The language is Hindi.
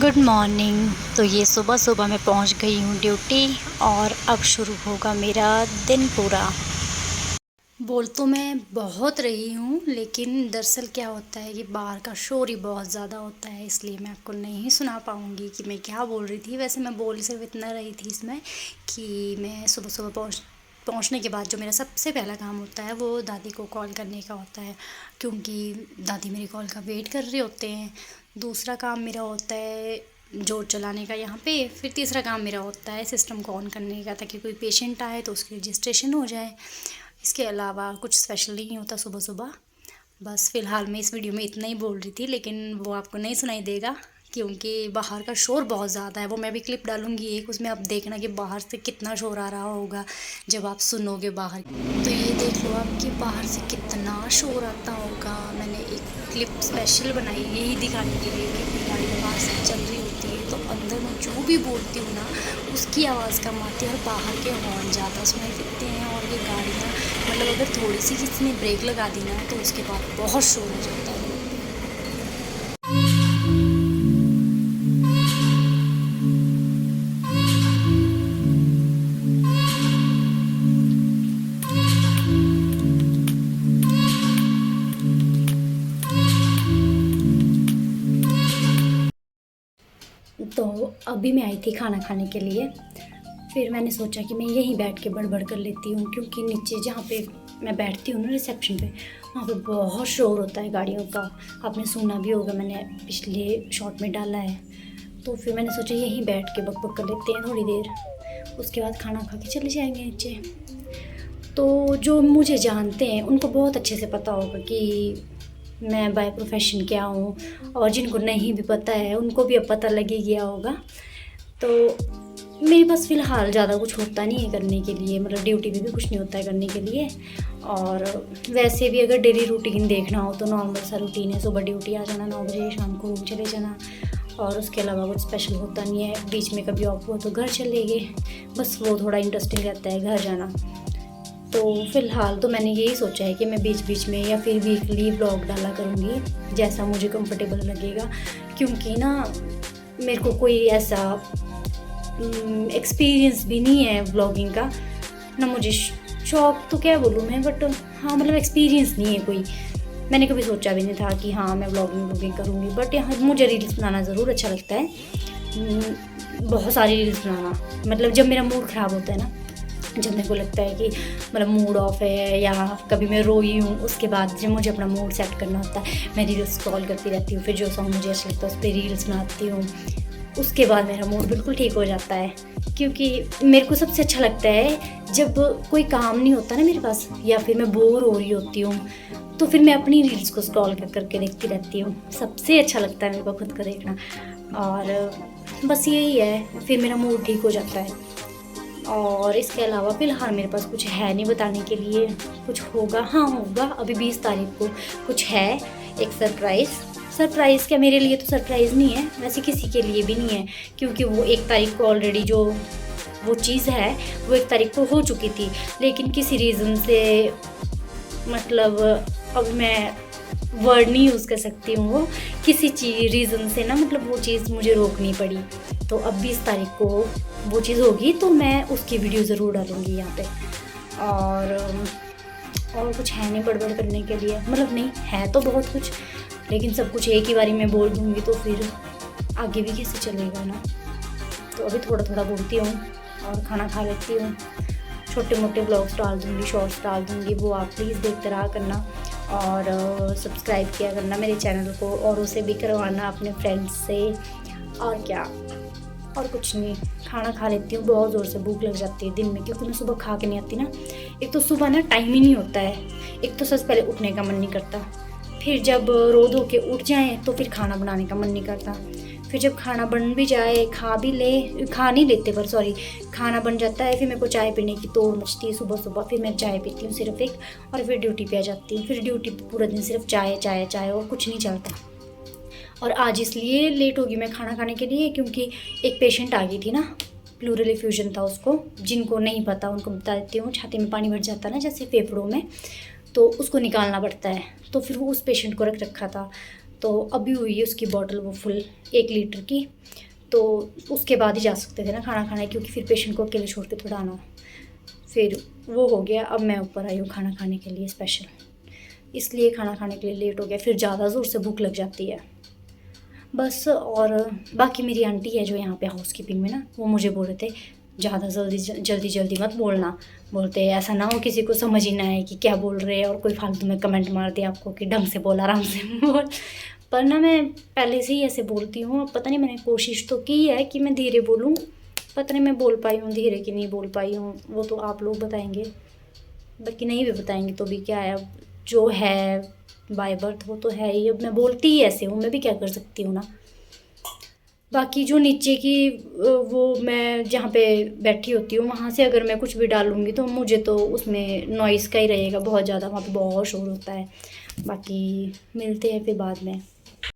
Good morning. तो ये सुबह सुबह मैं पहुंच गई हूँ ड्यूटी और अब शुरू होगा मेरा दिन पूरा। बोल तो मैं बहुत रही हूँ, लेकिन दरअसल क्या होता है कि बाहर का शोर ही बहुत ज़्यादा होता है, इसलिए मैं आपको नहीं सुना पाऊँगी कि मैं क्या बोल रही थी। वैसे मैं बोल सिर्फ इतना रही थी इसमें कि मैं सुबह सुबह पहुँचने के बाद जो मेरा सबसे पहला काम होता है वो दादी को कॉल करने का होता है, क्योंकि दादी मेरी कॉल का वेट कर रहे होते हैं। दूसरा काम मेरा होता है जोड़ चलाने का यहाँ पे। फिर तीसरा काम मेरा होता है सिस्टम को ऑन करने का, ताकि कोई पेशेंट आए तो उसकी रजिस्ट्रेशन हो जाए। इसके अलावा कुछ स्पेशल नहीं होता सुबह सुबह। बस फ़िलहाल मैं इस वीडियो में इतना ही बोल रही थी, लेकिन वो आपको नहीं सुनाई देगा क्योंकि बाहर का शोर बहुत ज़्यादा है। वो मैं भी क्लिप डालूँगी एक, उसमें आप देखना कि बाहर से कितना शोर आ रहा होगा जब आप सुनोगे बाहर। तो ये देख लो आप कि बाहर से कितना शोर आता होगा। मैंने एक क्लिप स्पेशल बनाई यही दिखाने के लिए कि अपनी गाड़ी बाहर से चल रही होती है तो अंदर मैं जो भी बोलती हूँ ना उसकी आवाज़ कम आती है और बाहर के हॉर्न ज़्यादा सुनाई देते हैं। और ये गाड़ियाँ मतलब अगर थोड़ी सी किसी ने ब्रेक लगा दी ना तो उसके बाद बहुत शोर हो जाता है। तो अभी मैं आई थी खाना खाने के लिए। फिर मैंने सोचा कि मैं यहीं बैठ के बड़बड़ कर लेती हूँ, क्योंकि नीचे जहाँ पे मैं बैठती हूँ ना रिसेप्शन पे, वहाँ पे बहुत शोर होता है गाड़ियों का। आपने सुना भी होगा, मैंने पिछले शॉट में डाला है। तो फिर मैंने सोचा यहीं बैठ के बकबक कर लेते हैं थोड़ी देर, उसके बाद खाना खा के चले जाएंगे नीचे। तो जो मुझे जानते हैं उनको बहुत अच्छे से पता होगा कि मैं बाय प्रोफेशन क्या हूँ, और जिनको नहीं भी पता है उनको भी अब पता लग ही गया होगा। तो मेरे पास फ़िलहाल ज़्यादा कुछ होता नहीं है करने के लिए, मतलब ड्यूटी में भी कुछ नहीं होता है करने के लिए। और वैसे भी अगर डेली रूटीन देखना हो तो नॉर्मल सा रूटीन है, सुबह ड्यूटी आ जाना 9 बजे, शाम को रूम चले जाना, और उसके अलावा कुछ स्पेशल होता नहीं है। बीच में कभी ऑफ हुआ तो घर चले गए, बस वो थोड़ा इंटरेस्टिंग रहता है घर जाना। तो फ़िलहाल तो मैंने यही सोचा है कि मैं बीच बीच में या फिर वीकली व्लॉग डाला करूँगी जैसा मुझे कंफर्टेबल लगेगा, क्योंकि ना मेरे को कोई ऐसा एक्सपीरियंस भी नहीं है व्लॉगिंग का ना। मुझे शौक तो क्या बोलूँ मैं, बट हाँ मतलब एक्सपीरियंस नहीं है कोई। मैंने कभी सोचा भी नहीं था कि हाँ मैं व्लॉगिंग करूँगी, बट यहाँ मुझे रील्स बनाना ज़रूर अच्छा लगता है। बहुत सारी रील्स बनाना, मतलब जब मेरा मूड ख़राब होता है ना, जब मेरे को लगता है कि मतलब मूड ऑफ है या कभी मैं रोई हूँ, उसके बाद जब मुझे अपना मूड सेट करना होता है मैं रील्स स्क्रॉल करती रहती हूँ। फिर जो सॉन्ग मुझे अच्छा लगता है उस पर रील्स बनाती हूँ, उसके बाद मेरा मूड बिल्कुल ठीक हो जाता है। क्योंकि मेरे को सबसे अच्छा लगता है जब कोई काम नहीं होता ना मेरे पास, या फिर मैं बोर हो रही होती हूँ, तो फिर मैं अपनी रील्स को स्क्रॉल करके देखती रहती हूँ। सबसे अच्छा लगता है मेरे को खुद को देखना, और बस यही है, फिर मेरा मूड ठीक हो जाता है। और इसके अलावा फ़िलहाल मेरे पास कुछ है नहीं बताने के लिए। कुछ होगा, हाँ होगा, अभी 20 तारीख को कुछ है, एक सरप्राइज़ क्या, मेरे लिए तो सरप्राइज़ नहीं है, वैसे किसी के लिए भी नहीं है, क्योंकि वो 1 तारीख को ऑलरेडी जो वो चीज़ है वो 1 तारीख को हो चुकी थी। लेकिन किसी रीज़न से, मतलब अब मैं वर्ड नहीं यूज़ कर सकती हूँ, वो किसी रीज़न से ना, मतलब वो चीज़ मुझे रोकनी पड़ी। तो अब 20 तारीख को वो चीज़ होगी तो मैं उसकी वीडियो ज़रूर डालूँगी यहाँ पे। और कुछ है नहीं बड़बड़ करने के लिए, मतलब नहीं है तो बहुत कुछ, लेकिन सब कुछ एक ही बारी में बोल दूँगी तो फिर आगे भी कैसे चलेगा ना। तो अभी थोड़ा थोड़ा बोलती हूँ और खाना खा लेती हूँ। छोटे मोटे ब्लॉग्स डाल दूँगी, शॉर्ट्स डाल दूँगी, वो आप प्लीज़ देखते रहा करना, और सब्सक्राइब किया करना मेरे चैनल को, और उसे भी करवाना अपने फ्रेंड्स से। और क्या, और कुछ नहीं, खाना खा लेती हूँ, बहुत ज़ोर से भूख लग जाती है दिन में, क्योंकि मैं सुबह खा के नहीं आती ना। एक तो सुबह ना टाइम ही नहीं होता है, एक तो सबसे पहले उठने का मन नहीं करता, फिर जब रो धो के उठ जाएँ तो फिर खाना बनाने का मन नहीं करता, फिर जब खाना बन भी जाए, खा नहीं लेते पर सॉरी, खाना बन जाता है, फिर मेरे को चाय पीने की तोड़ मचती है सुबह सुबह। फिर मैं चाय पीती हूँ सिर्फ एक, और फिर ड्यूटी पे आ जाती हूँ। फिर ड्यूटी पे पूरा दिन सिर्फ चाय चाय चाय और कुछ नहीं चलता। और आज इसलिए लेट होगी मैं खाना खाने के लिए, क्योंकि एक पेशेंट आ गई थी ना, प्लूरल इफ्यूजन था उसको। जिनको नहीं पता उनको बता देती हूँ, छाती में पानी भर जाता है ना जैसे फेफड़ों में, तो उसको निकालना पड़ता है। तो फिर वो उस पेशेंट को रखा था। तो अभी हुई है उसकी बॉटल वो फुल 1 लीटर की, तो उसके बाद ही जा सकते थे ना खाना खाने, क्योंकि फिर पेशेंट को अकेले छोड़ के थोड़ा आना। फिर वो हो गया, अब मैं ऊपर आई हूँ खाना खाने के लिए स्पेशल, इसलिए खाना खाने के लिए लेट हो गया, फिर ज़्यादा ज़ोर से भूख लग जाती है बस। और बाकी मेरी आंटी है जो यहाँ पे हाउसकीपिंग में ना, वो मुझे बोल रहे थे ज़्यादा जल्दी जल्दी मत बोलना, बोलते ऐसा ना हो किसी को समझ ही ना आए कि क्या बोल रहे हैं और कोई फालतू में कमेंट मार दे आपको कि ढंग से बोल, आराम से बोल। पर ना मैं पहले से ही ऐसे बोलती हूँ, पता नहीं मैंने कोशिश तो की है कि मैं धीरे बोलूँ, पता नहीं मैं बोल पाई हूँ धीरे कि नहीं बोल पाई हूँ, वो तो आप लोग बताएंगे, बाकी नहीं भी बताएंगे तो भी क्या है, अब जो है बाय बर्थ वो तो है ही, अब मैं बोलती ही ऐसे हूँ, मैं भी क्या कर सकती हूँ ना। बाकी जो नीचे की वो मैं जहाँ पे बैठी होती हूँ वहाँ से अगर मैं कुछ भी डालूँगी तो मुझे तो उसमें नॉइज़ का ही रहेगा बहुत ज़्यादा, वहाँ पे बहुत शोर होता है। बाकी मिलते हैं फिर बाद में।